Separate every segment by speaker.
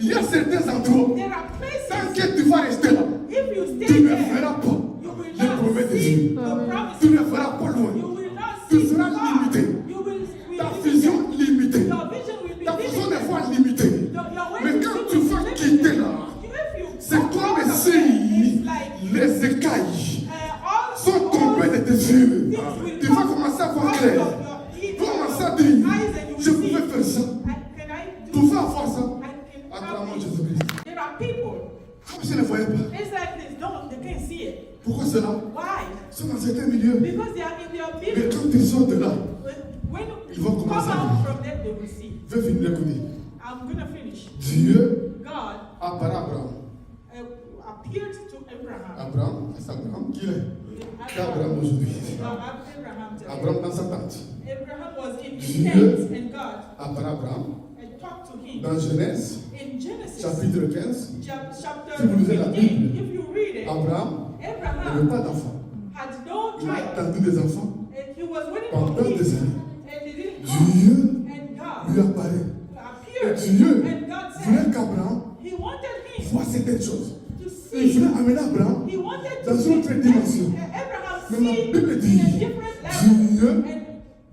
Speaker 1: Il y a certains endroits,
Speaker 2: There are places.
Speaker 1: tant que tu vas rester là,
Speaker 2: If you
Speaker 1: tu
Speaker 2: stay
Speaker 1: ne
Speaker 2: there,
Speaker 1: feras pas
Speaker 2: you will
Speaker 1: les
Speaker 2: not
Speaker 1: promesses de
Speaker 2: see
Speaker 1: Dieu.
Speaker 2: the promises.
Speaker 1: Tu ne feras pas
Speaker 2: You
Speaker 1: loin.
Speaker 2: will not
Speaker 1: Tu
Speaker 2: see
Speaker 1: seras
Speaker 2: God.
Speaker 1: limité.
Speaker 2: You will
Speaker 1: Ta
Speaker 2: be
Speaker 1: vision
Speaker 2: limited.
Speaker 1: limitée.
Speaker 2: Your vision will be
Speaker 1: Ta façon de
Speaker 2: limited.
Speaker 1: voir limitée.
Speaker 2: Your way
Speaker 1: Mais
Speaker 2: to
Speaker 1: quand
Speaker 2: see
Speaker 1: tu
Speaker 2: will be
Speaker 1: vas
Speaker 2: limited.
Speaker 1: quitter là,
Speaker 2: If you
Speaker 1: c'est
Speaker 2: come
Speaker 1: comme
Speaker 2: out of
Speaker 1: si
Speaker 2: there, it's like
Speaker 1: les écailles
Speaker 2: all
Speaker 1: sont tombées de tes yeux.
Speaker 2: things will
Speaker 1: Tu vas
Speaker 2: come
Speaker 1: commencer à voir
Speaker 2: out
Speaker 1: clair.
Speaker 2: of
Speaker 1: Tu vas commencer à dire, je pouvais faire ça. Tu pouvais avoir ça. À travers Jésus-Christ.
Speaker 2: There are people.
Speaker 1: Comme je ne voyais pas.
Speaker 2: It's like this. They can't see it.
Speaker 1: Pourquoi cela?
Speaker 2: Why?
Speaker 1: Ils sont dans certains milieux.
Speaker 2: Because they are in their
Speaker 1: Mais
Speaker 2: business.
Speaker 1: quand ils sortent de là,
Speaker 2: When
Speaker 1: Ils
Speaker 2: you
Speaker 1: vont
Speaker 2: come
Speaker 1: commencer à
Speaker 2: out from there, they will see.
Speaker 1: je vais finir l'écouter.
Speaker 2: I'm gonna finish.
Speaker 1: Dieu
Speaker 2: God
Speaker 1: apparaît à Abraham.
Speaker 2: appeared to Abraham.
Speaker 1: Abraham, c'est Abraham qui est. C'est
Speaker 2: Abraham
Speaker 1: Abraham aujourd'hui.
Speaker 2: today.
Speaker 1: Abraham dans sa tente.
Speaker 2: Abraham was in his
Speaker 1: Dieu
Speaker 2: tent, and God
Speaker 1: apparaît à Abraham
Speaker 2: talked to him.
Speaker 1: dans Genèse,
Speaker 2: In Genesis
Speaker 1: chapitre 15.
Speaker 2: chapter
Speaker 1: Si vous lisez la
Speaker 2: 15,
Speaker 1: Bible,
Speaker 2: if you read it,
Speaker 1: Abraham
Speaker 2: Abraham
Speaker 1: n'avait pas d'enfant.
Speaker 2: had no
Speaker 1: Il a
Speaker 2: child,
Speaker 1: attendu des enfants
Speaker 2: and he was waiting
Speaker 1: pendant
Speaker 2: for
Speaker 1: des
Speaker 2: kids,
Speaker 1: années.
Speaker 2: and he didn't come.
Speaker 1: Dieu
Speaker 2: And God
Speaker 1: lui apparaît. Et
Speaker 2: appeared,
Speaker 1: Dieu
Speaker 2: and God
Speaker 1: voulait
Speaker 2: said
Speaker 1: qu'Abraham
Speaker 2: he wanted him
Speaker 1: voit certaines choses.
Speaker 2: to
Speaker 1: Il
Speaker 2: see.
Speaker 1: voulait amener Abraham
Speaker 2: He wanted
Speaker 1: dans
Speaker 2: to
Speaker 1: une autre dimension.
Speaker 2: Abraham
Speaker 1: Mais la
Speaker 2: see
Speaker 1: Bible
Speaker 2: in
Speaker 1: dit,
Speaker 2: a different level.
Speaker 1: Dieu
Speaker 2: And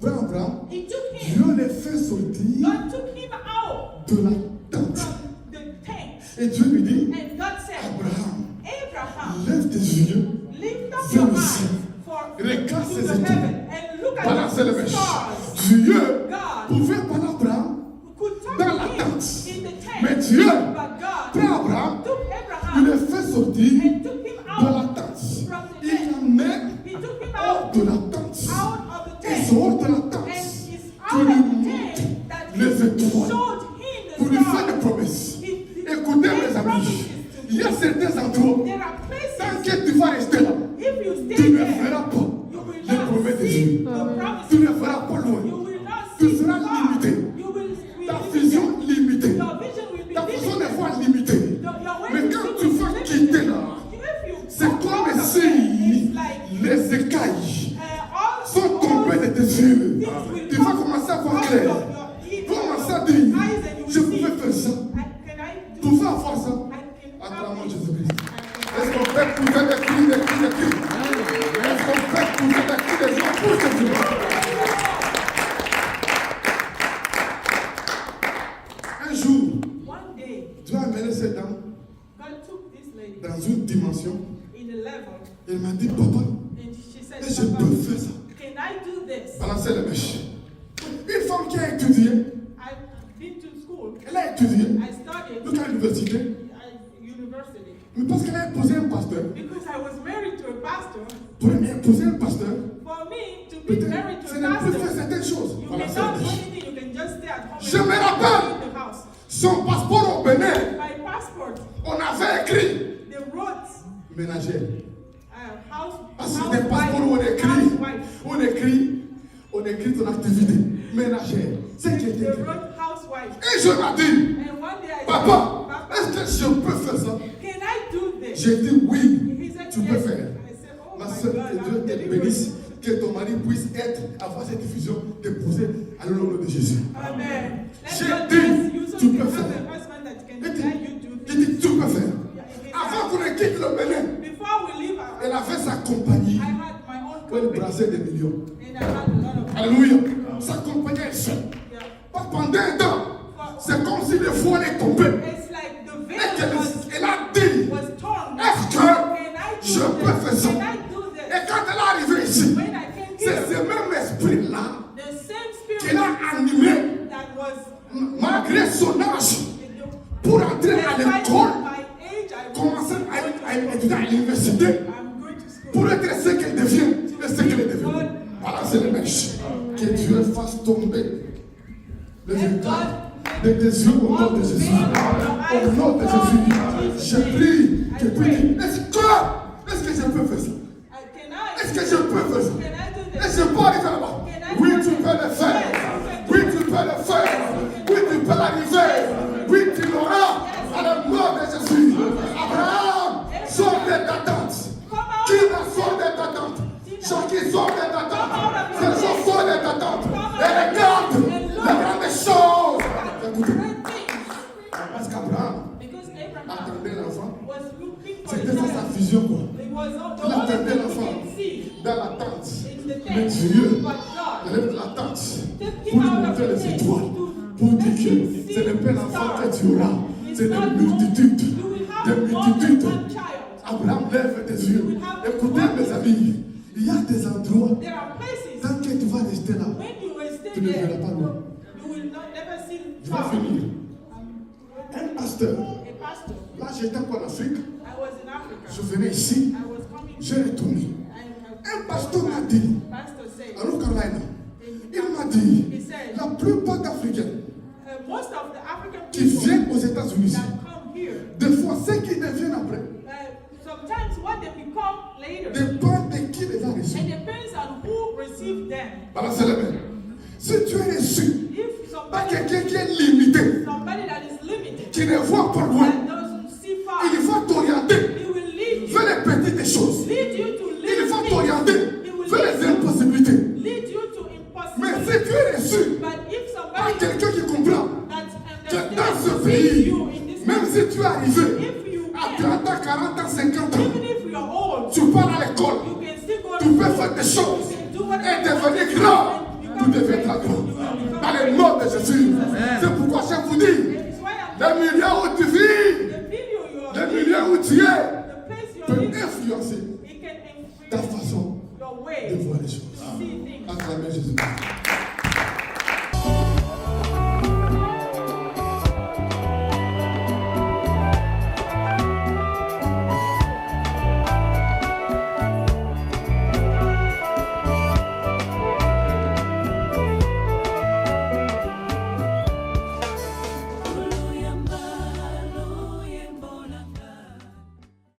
Speaker 1: prend Abraham,
Speaker 2: he took him.
Speaker 1: Dieu les fait sortir
Speaker 2: God took him out
Speaker 1: de la tente.
Speaker 2: from the tent.
Speaker 1: Et Dieu lui dit,
Speaker 2: And God said,
Speaker 1: Abraham,
Speaker 2: Abraham,
Speaker 1: lève tes yeux,
Speaker 2: lift up
Speaker 1: vers
Speaker 2: your
Speaker 1: le
Speaker 2: eyes
Speaker 1: ciel.
Speaker 2: for
Speaker 1: Regarde
Speaker 2: to
Speaker 1: ces
Speaker 2: the
Speaker 1: étoiles.
Speaker 2: heaven and look
Speaker 1: Balancer
Speaker 2: at
Speaker 1: les
Speaker 2: the
Speaker 1: mèches.
Speaker 2: stars.
Speaker 1: Dieu
Speaker 2: God
Speaker 1: pouvait parler à Abraham,
Speaker 2: could talk
Speaker 1: dans
Speaker 2: to
Speaker 1: la
Speaker 2: him
Speaker 1: tente.
Speaker 2: in the
Speaker 1: mais
Speaker 2: tent,
Speaker 1: Dieu
Speaker 2: but God
Speaker 1: prend Abraham,
Speaker 2: took
Speaker 1: il
Speaker 2: Abraham
Speaker 1: le fait sortir
Speaker 2: and took him
Speaker 1: de la
Speaker 2: out
Speaker 1: tente.
Speaker 2: from the
Speaker 1: Il
Speaker 2: tent.
Speaker 1: l'amène
Speaker 2: He took him
Speaker 1: hors
Speaker 2: out
Speaker 1: de la tente.
Speaker 2: out of the
Speaker 1: Et
Speaker 2: tent,
Speaker 1: sort de la
Speaker 2: and
Speaker 1: tente
Speaker 2: it's
Speaker 1: pour
Speaker 2: out
Speaker 1: lui
Speaker 2: of the
Speaker 1: montrer
Speaker 2: tent that
Speaker 1: les
Speaker 2: he
Speaker 1: étoiles,
Speaker 2: showed him
Speaker 1: pour
Speaker 2: the
Speaker 1: lui faire des
Speaker 2: stars.
Speaker 1: promesses.
Speaker 2: He
Speaker 1: Écoutez
Speaker 2: made
Speaker 1: mes amis,
Speaker 2: promises
Speaker 1: il y
Speaker 2: to
Speaker 1: a
Speaker 2: him.
Speaker 1: certains endroits,
Speaker 2: There are
Speaker 1: tant
Speaker 2: places,
Speaker 1: que tu vas rester là,
Speaker 2: if you
Speaker 1: tu
Speaker 2: stay
Speaker 1: ne
Speaker 2: there,
Speaker 1: feras pas
Speaker 2: you will
Speaker 1: les promesses
Speaker 2: not
Speaker 1: de
Speaker 2: see
Speaker 1: Dieu.
Speaker 2: the promises.
Speaker 1: Tu ne feras pas loin.
Speaker 2: You will not
Speaker 1: Tu
Speaker 2: see
Speaker 1: seras
Speaker 2: God.
Speaker 1: limité.
Speaker 2: You will be
Speaker 1: Ta
Speaker 2: limited.
Speaker 1: vision limitée.
Speaker 2: Your vision will be
Speaker 1: Ta façon de
Speaker 2: limited.
Speaker 1: voir limitée.
Speaker 2: Your way
Speaker 1: Mais
Speaker 2: to
Speaker 1: quand
Speaker 2: see
Speaker 1: tu
Speaker 2: will be
Speaker 1: vas
Speaker 2: limited.
Speaker 1: quitter là,
Speaker 2: If you
Speaker 1: c'est
Speaker 2: come
Speaker 1: comme
Speaker 2: out of
Speaker 1: si
Speaker 2: there, it's like
Speaker 1: les écailles
Speaker 2: all
Speaker 1: sont tombées de tes yeux.
Speaker 2: things will
Speaker 1: Tu vas
Speaker 2: come
Speaker 1: commencer à voir
Speaker 2: out
Speaker 1: clair.
Speaker 2: of
Speaker 1: Tu
Speaker 2: your
Speaker 1: vas commencer à
Speaker 2: eyes
Speaker 1: dire,
Speaker 2: and you
Speaker 1: je
Speaker 2: will see.
Speaker 1: pouvais faire ça.
Speaker 2: Can I
Speaker 1: Tu
Speaker 2: do
Speaker 1: pouvais avoir ça.
Speaker 2: I
Speaker 1: À
Speaker 2: can
Speaker 1: travers
Speaker 2: have it.
Speaker 1: Jésus-Christ. Est-ce qu'on fait pousser des cris, des cris, des cris? Est-ce qu'on fait pousser des cris, des gens pour Jésus? Un jour,
Speaker 2: One day,
Speaker 1: Dieu a amené cette dame
Speaker 2: God took this lady
Speaker 1: dans une dimension.
Speaker 2: in a level,
Speaker 1: Elle m'a dit, papa,
Speaker 2: and she said,
Speaker 1: je peux
Speaker 2: "Papa,
Speaker 1: faire ça.
Speaker 2: can I do this?
Speaker 1: Balancer les mèches. Une femme qui a étudié,
Speaker 2: I've been to school.
Speaker 1: elle a étudié,
Speaker 2: I studied
Speaker 1: donc à l'université,
Speaker 2: at university
Speaker 1: mais parce qu'elle a imposé un pasteur,
Speaker 2: because I was married to a pastor.
Speaker 1: pour imposer un pasteur,
Speaker 2: For me to be
Speaker 1: peut-être
Speaker 2: married to
Speaker 1: ce
Speaker 2: a
Speaker 1: n'est plus faire
Speaker 2: pastor,
Speaker 1: certaines choses.
Speaker 2: you
Speaker 1: Balancer
Speaker 2: cannot
Speaker 1: les
Speaker 2: do
Speaker 1: mèches.
Speaker 2: anything. You can just stay at home
Speaker 1: Je me rappelle.
Speaker 2: in the house.
Speaker 1: Son passeport au Bénin,
Speaker 2: My passport,
Speaker 1: on avait écrit
Speaker 2: they wrote
Speaker 1: ménagère.
Speaker 2: house.
Speaker 1: Parce que c'est des passeports où
Speaker 2: Housewife.
Speaker 1: on écrit ton activité ménagère. C'est qui
Speaker 2: They
Speaker 1: était écrit.
Speaker 2: wrote housewife.
Speaker 1: Et je m'ai dit,
Speaker 2: And one day I
Speaker 1: papa,
Speaker 2: said,
Speaker 1: est-ce que je peux faire ça?
Speaker 2: can I do this?
Speaker 1: J'ai dit oui,
Speaker 2: He said,
Speaker 1: tu peux
Speaker 2: yes.
Speaker 1: faire.
Speaker 2: I said, oh
Speaker 1: Ma
Speaker 2: my
Speaker 1: soeur,
Speaker 2: God,
Speaker 1: que
Speaker 2: I'm
Speaker 1: Dieu te
Speaker 2: delivering.
Speaker 1: bénisse, que ton mari puisse avoir cette diffusion déposée à l'honneur de Jésus.
Speaker 2: Amen. Let
Speaker 1: J'ai
Speaker 2: God
Speaker 1: dit,
Speaker 2: bless you so
Speaker 1: tu
Speaker 2: you
Speaker 1: peux
Speaker 2: have
Speaker 1: faire.
Speaker 2: a husband that can
Speaker 1: Il
Speaker 2: let you do
Speaker 1: dit,
Speaker 2: things.
Speaker 1: tu peux faire.
Speaker 2: Yeah, he
Speaker 1: Avant
Speaker 2: said,
Speaker 1: qu'on ne quitte le Bénin,
Speaker 2: before we leave,
Speaker 1: elle avait sa compagnie
Speaker 2: I had my own
Speaker 1: où elle
Speaker 2: company
Speaker 1: brassait des millions.
Speaker 2: and I had a lot of money.
Speaker 1: Alléluia. Sa compagnie est seule.
Speaker 2: Yeah.
Speaker 1: Pendant un temps, c'est comme si le voile est tombé.
Speaker 2: It's like the
Speaker 1: Et
Speaker 2: veil
Speaker 1: qu'elle a dit,
Speaker 2: was torn.
Speaker 1: est-ce que
Speaker 2: Can I do
Speaker 1: je peux faire
Speaker 2: this?
Speaker 1: ça?
Speaker 2: Can I do
Speaker 1: Et
Speaker 2: this?
Speaker 1: quand elle est arrivée ici,
Speaker 2: When I came
Speaker 1: c'est
Speaker 2: here,
Speaker 1: ce même esprit-là
Speaker 2: the same
Speaker 1: qui
Speaker 2: spirit
Speaker 1: l'a animé
Speaker 2: that was
Speaker 1: malgré son âge pour entrer à l'école,
Speaker 2: my age, I
Speaker 1: commencer
Speaker 2: was
Speaker 1: à étudier à l'université
Speaker 2: I'm going to school.
Speaker 1: pour être ce qu'elle devient et ce qu'elle est devenue. Voilà, c'est le mèche. Que Dieu fasse tomber les étoiles de tes yeux au nom de Jésus. Au nom de Jésus. Je prie que tu dis, est-ce que je peux faire ça? Est-ce que je peux faire ça?
Speaker 2: Can I do this?
Speaker 1: Est-ce que je peux arriver là-bas? Oui, tu peux le faire. Oui, tu peux le faire. Oui, tu peux l'arriver. Oui, tu l'auras. À la mort de Jésus. Abraham, sors de ta tente. Qui va sortir de ta tente? Ceux qui sortent de ta tente. Ceux qui sortent de ta tente. Et regarde les grandes choses. Écoutez. Parce qu'Abraham
Speaker 2: Because Abraham
Speaker 1: attendait l'enfant.
Speaker 2: was looking for
Speaker 1: C'était
Speaker 2: the
Speaker 1: ça sa
Speaker 2: child.
Speaker 1: vision, quoi.
Speaker 2: It was the
Speaker 1: Il
Speaker 2: only
Speaker 1: attendait
Speaker 2: thing
Speaker 1: l'enfant
Speaker 2: he could see
Speaker 1: dans la tente.
Speaker 2: in the
Speaker 1: Mais
Speaker 2: tent.
Speaker 1: Dieu
Speaker 2: But God
Speaker 1: enlève la tente
Speaker 2: took
Speaker 1: pour
Speaker 2: him
Speaker 1: lui
Speaker 2: out of
Speaker 1: montrer
Speaker 2: the
Speaker 1: les
Speaker 2: tent
Speaker 1: étoiles.
Speaker 2: to
Speaker 1: Pour dire
Speaker 2: let
Speaker 1: que
Speaker 2: him
Speaker 1: ce
Speaker 2: see
Speaker 1: n'est pas l'enfant
Speaker 2: stars.
Speaker 1: que tu auras,
Speaker 2: It's
Speaker 1: c'est
Speaker 2: not
Speaker 1: des multitudes.
Speaker 2: You will
Speaker 1: Des
Speaker 2: have more than
Speaker 1: multitudes.
Speaker 2: one child.
Speaker 1: Abraham lève tes yeux.
Speaker 2: You will have
Speaker 1: Écoutez,
Speaker 2: one.
Speaker 1: mes amis, il y a des endroits,
Speaker 2: There are places
Speaker 1: tant que tu vas rester là,
Speaker 2: when you will stay
Speaker 1: tu ne
Speaker 2: there,
Speaker 1: verras pas loin.
Speaker 2: you will not never see
Speaker 1: Je vais
Speaker 2: far.
Speaker 1: finir. Un pasteur,
Speaker 2: A pastor.
Speaker 1: là j'étais encore en Afrique,
Speaker 2: I was in Africa.
Speaker 1: je venais ici,
Speaker 2: I was coming.
Speaker 1: j'ai retourné.
Speaker 2: And
Speaker 1: Un pasteur m'a dit,
Speaker 2: pastor said,
Speaker 1: à North Carolina, il m'a dit,
Speaker 2: he said,
Speaker 1: la plupart d'Africains
Speaker 2: most of the African
Speaker 1: qui
Speaker 2: people
Speaker 1: viennent aux États-Unis,
Speaker 2: that come here,
Speaker 1: des fois ceux qui deviennent après,
Speaker 2: sometimes what they become later,
Speaker 1: dépend de qui les a reçus.
Speaker 2: it depends on who received them.
Speaker 1: Balancez les mains. Si tu es reçu
Speaker 2: If
Speaker 1: par
Speaker 2: somebody,
Speaker 1: quelqu'un qui est limité,
Speaker 2: somebody that is limited,
Speaker 1: qui ne voit pas loin,
Speaker 2: that doesn't see far,
Speaker 1: il va t'orienter
Speaker 2: he will lead you,
Speaker 1: vers les petites choses.
Speaker 2: lead you to
Speaker 1: Il
Speaker 2: little
Speaker 1: va
Speaker 2: things.
Speaker 1: t'orienter
Speaker 2: He will
Speaker 1: vers les
Speaker 2: lead
Speaker 1: impossibilités.
Speaker 2: you to
Speaker 1: Mais
Speaker 2: impossibility.
Speaker 1: si tu es reçu
Speaker 2: But if
Speaker 1: par
Speaker 2: somebody
Speaker 1: quelqu'un qui comprend
Speaker 2: that
Speaker 1: que dans ce
Speaker 2: understands
Speaker 1: pays,
Speaker 2: you in this
Speaker 1: même si tu es arrivé
Speaker 2: if you
Speaker 1: à
Speaker 2: can,
Speaker 1: 30 ans, 40 ans, 50 ans,
Speaker 2: even if you are old,
Speaker 1: tu pars à l'école,
Speaker 2: you can still go
Speaker 1: tu
Speaker 2: to
Speaker 1: peux
Speaker 2: school.
Speaker 1: faire des choses
Speaker 2: You can do
Speaker 1: et
Speaker 2: whatever
Speaker 1: devenir
Speaker 2: you
Speaker 1: grand.
Speaker 2: want. You
Speaker 1: Tu
Speaker 2: can
Speaker 1: deviendras
Speaker 2: become-
Speaker 1: grand.
Speaker 2: you will become
Speaker 1: Dans le
Speaker 2: great.
Speaker 1: nom de Jésus. C'est pourquoi je vous dis,
Speaker 2: It's why I'm
Speaker 1: les milieux où tu vis,
Speaker 2: the video you are
Speaker 1: les
Speaker 2: in,
Speaker 1: milieux où tu es,
Speaker 2: the place you are
Speaker 1: peut
Speaker 2: in,
Speaker 1: influencer
Speaker 2: it can
Speaker 1: ta
Speaker 2: influence
Speaker 1: façon
Speaker 2: your
Speaker 1: de
Speaker 2: way
Speaker 1: voir les choses.
Speaker 2: to see things.
Speaker 1: Acclamez Jésus.